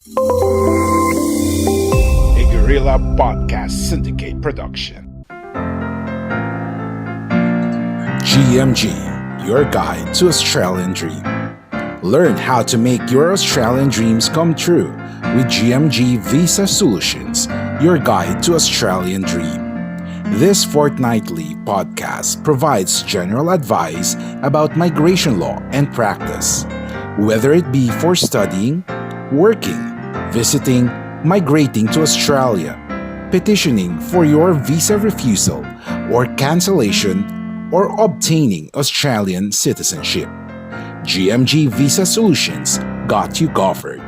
A Guerrilla Podcast Syndicate production. GMG, your guide to Australian Dream. Learn how to make your Australian dreams come true with GMG Visa Solutions, your guide to Australian Dream. This fortnightly podcast provides general advice about migration law and practice, whether it be for studying, working, visiting, migrating to Australia, petitioning for your visa refusal or cancellation, or obtaining Australian citizenship. GMG Visa Solutions got you covered.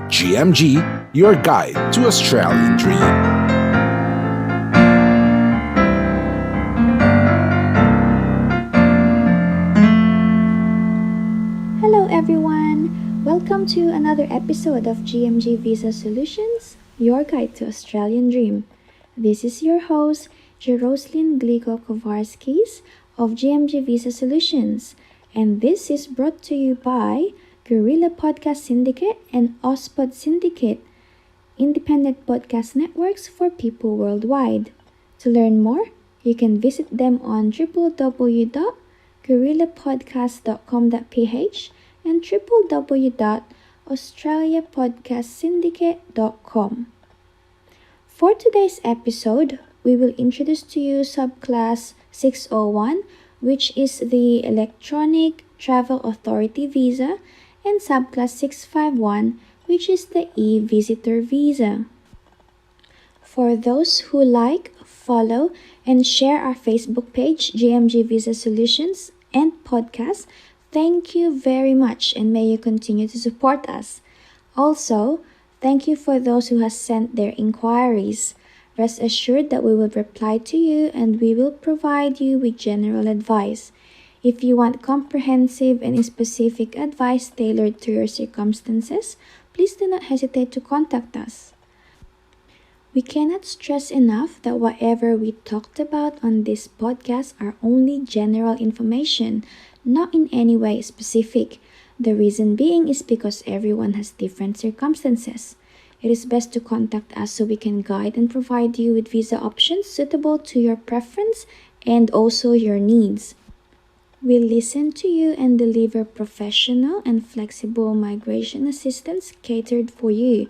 GMG, your guide to Australian Dream. Hello everyone! Welcome to another episode of GMG Visa Solutions, your guide to Australian Dream. This is your host, Jeroslyn Glico-Kovarskis of GMG Visa Solutions, and this is brought to you by Guerrilla Podcast Syndicate and Auspod Syndicate, independent podcast networks for people worldwide. To learn more, you can visit them on www.guerrillapodcast.com.ph and www.australiapodcastsyndicate.com. For today's episode, we will introduce to you subclass 601, which is the Electronic Travel Authority Visa, and subclass 651, which is the e-Visitor Visa. For those who like, follow, and share our Facebook page, GMG Visa Solutions and podcast, thank you very much, and may you continue to support us. Also, thank you for those who have sent their inquiries. Rest assured that we will reply to you and we will provide you with general advice. If you want comprehensive and specific advice tailored to your circumstances, please do not hesitate to contact us. We cannot stress enough that whatever we talked about on this podcast are only general information, not in any way specific. The reason being is because everyone has different circumstances. It is best to contact us so we can guide and provide you with visa options suitable to your preference and also your needs. We listen to you and deliver professional and flexible migration assistance catered for you.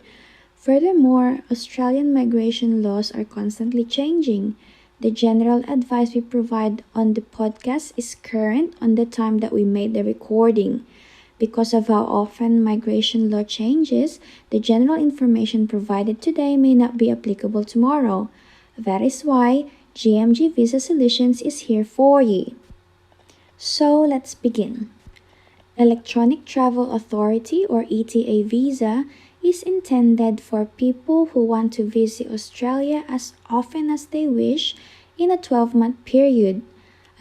Furthermore, Australian migration laws are constantly changing. The general advice we provide on the podcast is current on the time that we made the recording. Because of how often migration law changes, the general information provided today may not be applicable tomorrow. That is why GMG Visa Solutions is here for you. So let's begin. Electronic Travel Authority or ETA visa is intended for people who want to visit Australia as often as they wish in a 12-month period,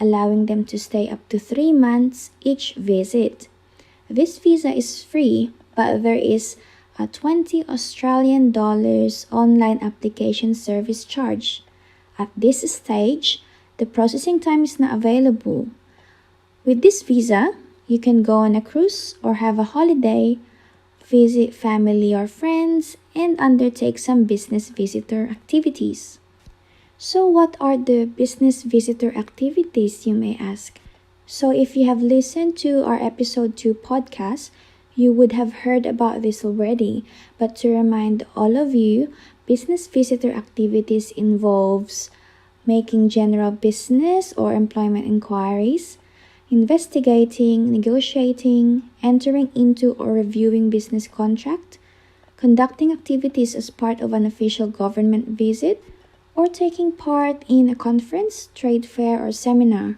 allowing them to stay up to 3 months each visit. This visa is free, but there is a $20 Australian online application service charge. At this stage, the processing time is not available. With this visa, you can go on a cruise or have a holiday, visit family or friends, and undertake some business visitor activities. So what are the business visitor activities, you may ask? So if you have listened to our episode 2 podcast, you would have heard about this already. But to remind all of you, business visitor activities involves making general business or employment inquiries, investigating, negotiating, entering into or reviewing business contract, conducting activities as part of an official government visit, or taking part in a conference, trade fair, or seminar.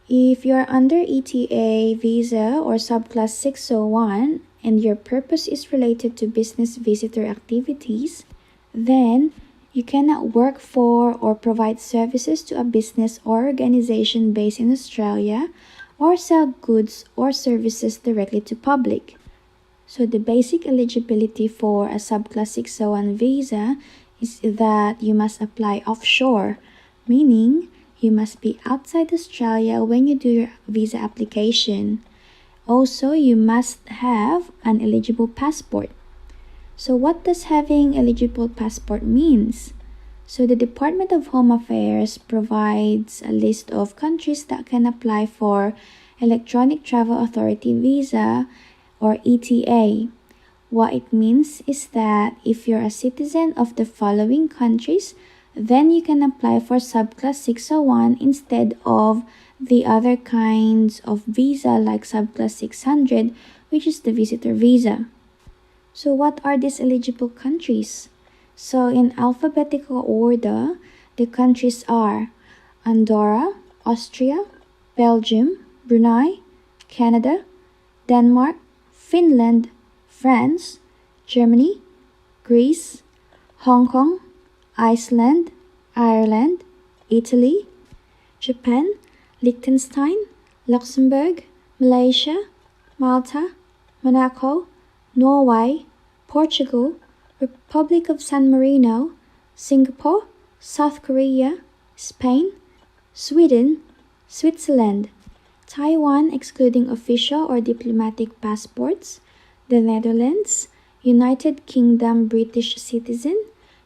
If you are under ETA visa or subclass 601 and your purpose is related to business visitor activities, then you cannot work for or provide services to a business or organization based in Australia or sell goods or services directly to public. So the basic eligibility for a subclass 601 visa is that you must apply offshore, meaning you must be outside Australia when you do your visa application. Also, you must have an eligible passport. So what does having eligible passport means? So the Department of Home Affairs provides a list of countries that can apply for Electronic Travel Authority Visa or ETA. What it means is that if you're a citizen of the following countries, then you can apply for subclass 601 instead of the other kinds of visa like subclass 600, which is the visitor visa. So what are these eligible countries? So in alphabetical order, the countries are Andorra, Austria, Belgium, Brunei, Canada, Denmark, Finland, France, Germany, Greece, Hong Kong, Iceland, Ireland, Italy, Japan, Liechtenstein, Luxembourg, Malaysia, Malta, Monaco, Norway, Portugal, Republic of San Marino, Singapore, South Korea, Spain, Sweden, Switzerland, Taiwan excluding official or diplomatic passports, the Netherlands, United Kingdom British citizen,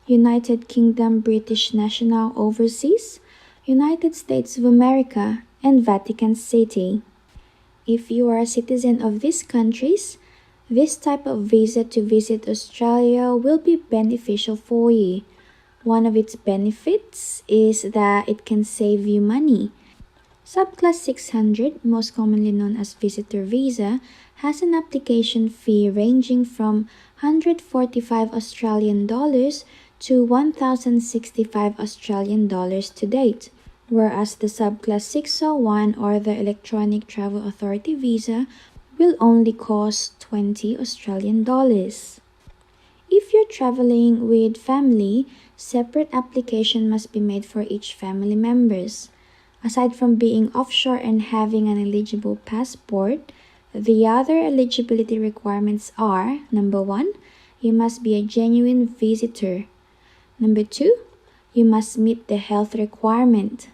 United Kingdom British national overseas, United States of America, and Vatican City. If you are a citizen of these countries, this type of visa to visit Australia will be beneficial for you. One of its benefits is that it can save you money. Subclass 600, most commonly known as visitor visa, has an application fee ranging from 145 Australian dollars to 1,065 Australian dollars to date, whereas the subclass 601 or the Electronic Travel Authority visa will only cost 20 Australian dollars. If you're traveling with family, separate application must be made for each family members. Aside from being offshore and having an eligible passport, the other eligibility requirements are: number 1, you must be a genuine visitor. Number 2, you must meet the health requirement.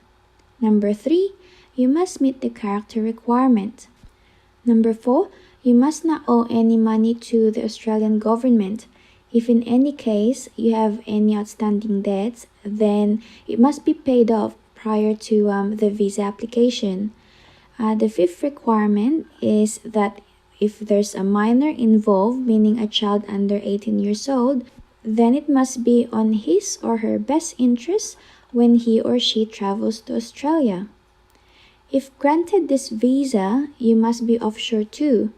Number 3, you must meet the character requirement. Number 4, you must not owe any money to the Australian government. If in any case you have any outstanding debts, then it must be paid off prior to the visa application. The 5th requirement is that if there's a minor involved, meaning a child under 18 years old, then it must be on his or her best interest when he or she travels to Australia. If granted this visa, you must be offshore too.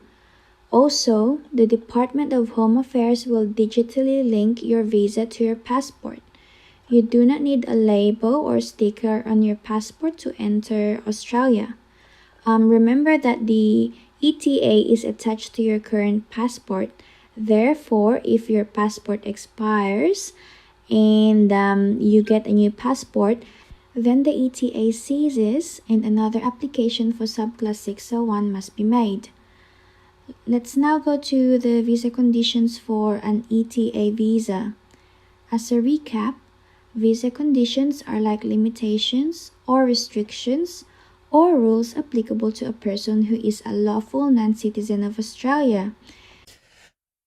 Also, the Department of Home Affairs will digitally link your visa to your passport. You do not need a label or sticker on your passport to enter Australia. Remember that the ETA is attached to your current passport. Therefore, if your passport expires and you get a new passport, then the ETA ceases and another application for subclass 601 must be made. Let's now go to the visa conditions for an ETA visa. As a recap, visa conditions are like limitations or restrictions or rules applicable to a person who is a lawful non-citizen of Australia.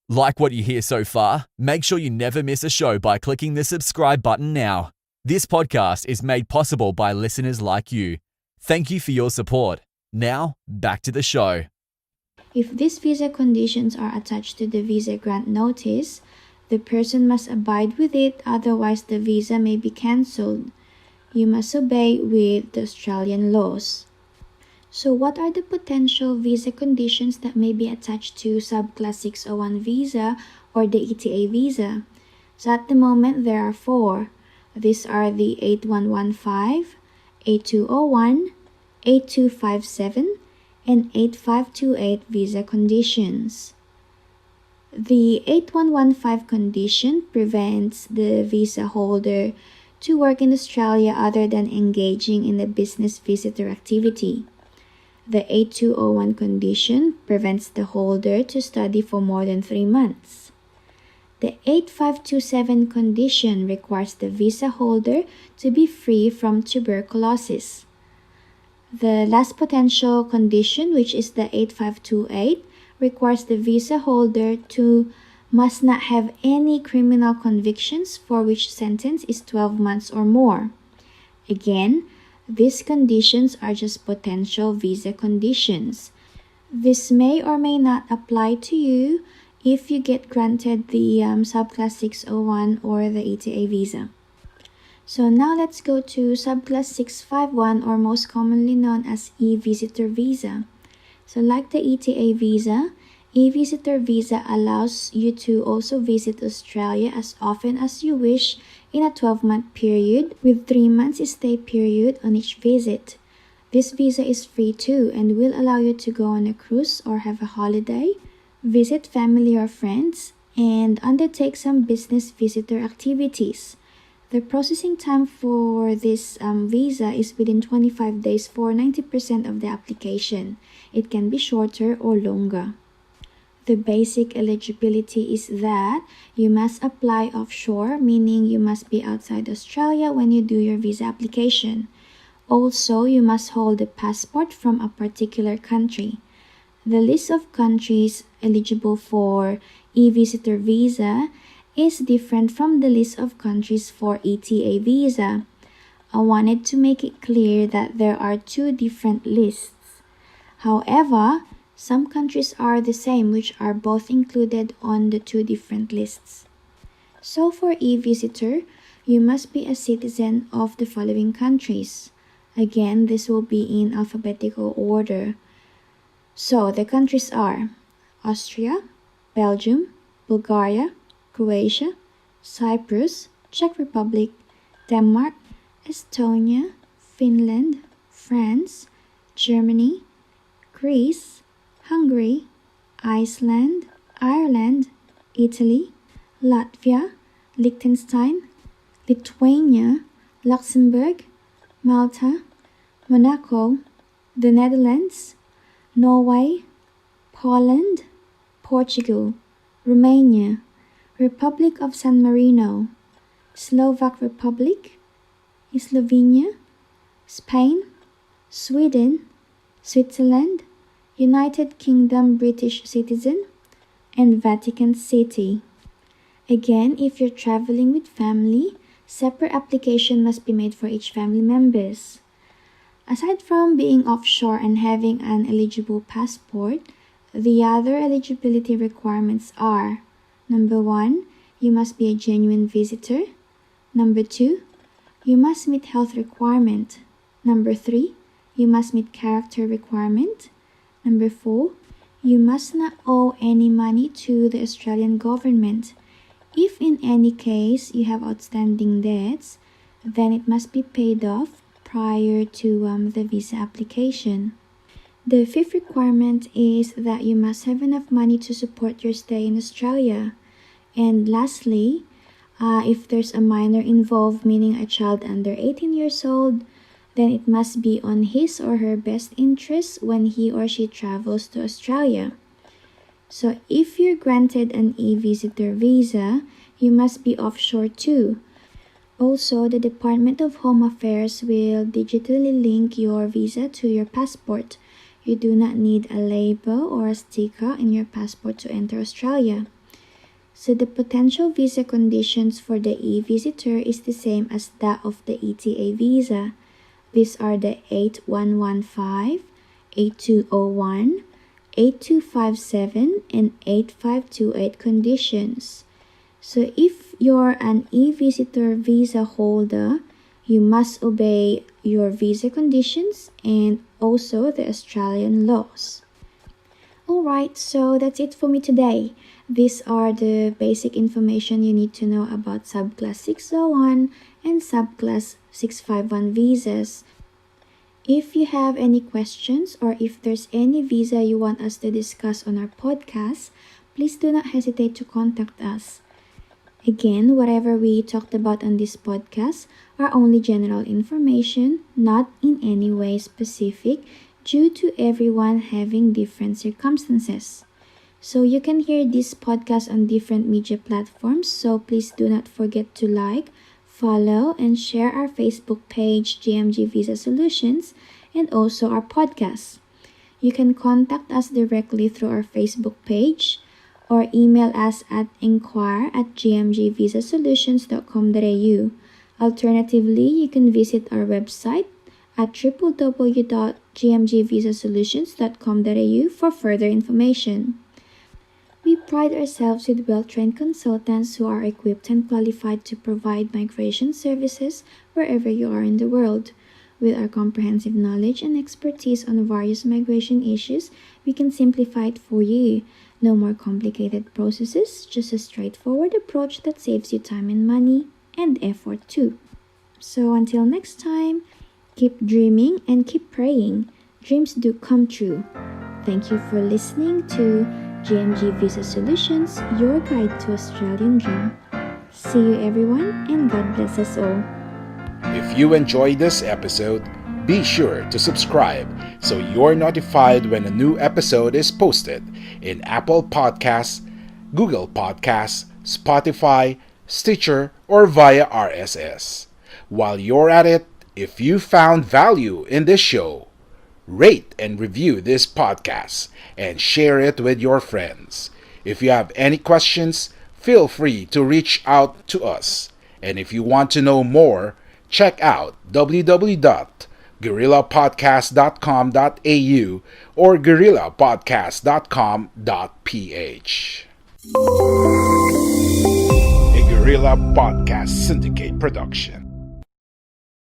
Like what you hear so far? Make sure you never miss a show by clicking the subscribe button now. This podcast is made possible by listeners like you. Thank you for your support. Now, back to the show. If these visa conditions are attached to the visa grant notice, the person must abide with it, otherwise the visa may be cancelled. You must obey with the Australian laws. So what are the potential visa conditions that may be attached to subclass 601 visa or the ETA visa? So at the moment there are 4. These are the 8115, 8201, 8257, and 8528 visa conditions. The 8115 condition prevents the visa holder to work in Australia other than engaging in a business visitor activity. The 8201 condition prevents the holder to study for more than 3 months. The 8527 condition requires the visa holder to be free from tuberculosis. The last potential condition, which is the 8528, requires the visa holder to must not have any criminal convictions for which sentence is 12 months or more. Again, these conditions are just potential visa conditions. This may or may not apply to you if you get granted the subclass 601 or the ETA visa. So now let's go to subclass 651, or most commonly known as e-visitor visa. So like the ETA visa, e-visitor visa allows you to also visit Australia as often as you wish in a 12-month period with 3 months stay period on each visit. This visa is free too and will allow you to go on a cruise or have a holiday, visit family or friends, and undertake some business visitor activities. The processing time for this visa is within 25 days for 90% of the application. It can be shorter or longer. The basic eligibility is that you must apply offshore, meaning you must be outside Australia when you do your visa application. Also, you must hold a passport from a particular country. The list of countries eligible for e-visitor visa is different from the list of countries for ETA visa. I wanted to make it clear that there are two different lists. However, some countries are the same, which are both included on the two different lists. So for e-visitor, you must be a citizen of the following countries. Again, this will be in alphabetical order. So the countries are Austria, Belgium, Bulgaria, Croatia, Cyprus, Czech Republic, Denmark, Estonia, Finland, France, Germany, Greece, Hungary, Iceland, Ireland, Italy, Latvia, Liechtenstein, Lithuania, Luxembourg, Malta, Monaco, the Netherlands, Norway, Poland, Portugal, Romania, Republic of San Marino, Slovak Republic, Slovenia, Spain, Sweden, Switzerland, United Kingdom British citizen, and Vatican City. Again, if you're traveling with family, separate application must be made for each family members. Aside from being offshore and having an eligible passport, the other eligibility requirements are: number 1, you must be a genuine visitor. Number 2, you must meet health requirement. Number 3, you must meet character requirement. Number 4, you must not owe any money to the Australian government. If in any case you have outstanding debts, then it must be paid off prior to the visa application. The fifth requirement is that you must have enough money to support your stay in Australia. And lastly, if there's a minor involved, meaning a child under 18 years old, then it must be on his or her best interest when he or she travels to Australia. So if you're granted an e-visitor visa, you must be offshore too. Also, the Department of Home Affairs will digitally link your visa to your passport. You do not need a label or a sticker in your passport to enter Australia. So the potential visa conditions for the e-visitor is the same as that of the ETA visa. These are the 8115, 8201, 8257, and 8528 conditions. So if you're an e-visitor visa holder, you must obey your visa conditions and also the Australian laws. Alright, so that's it for me today. These are the basic information you need to know about subclass 601 and subclass 651 visas. If you have any questions or if there's any visa you want us to discuss on our podcast, please do not hesitate to contact us. Again, whatever we talked about on this podcast are only general information, not in any way specific, due to everyone having different circumstances. So you can hear this podcast on different media platforms, so please do not forget to like, follow, and share our Facebook page, GMG Visa Solutions, and also our podcast. You can contact us directly through our Facebook page, or email us at inquire@gmgvisasolutions.com.au. Alternatively, you can visit our website at www.gmgvisasolutions.com.au for further information. We pride ourselves with well-trained consultants who are equipped and qualified to provide migration services wherever you are in the world. With our comprehensive knowledge and expertise on various migration issues, we can simplify it for you. No more complicated processes, just a straightforward approach that saves you time and money, and effort too. So until next time, keep dreaming and keep praying. Dreams do come true. Thank you for listening to GMG Visa Solutions, your guide to Australian Dream. See you everyone, and God bless us all. If you enjoyed this episode, be sure to subscribe so you're notified when a new episode is posted in Apple Podcasts, Google Podcasts, Spotify, Stitcher, or via RSS. While you're at it, if you found value in this show, rate and review this podcast and share it with your friends. If you have any questions, feel free to reach out to us. And if you want to know more, check out www.guerrillapodcast.com.au or guerrillapodcast.com.ph. A Guerrilla Podcast Syndicate production.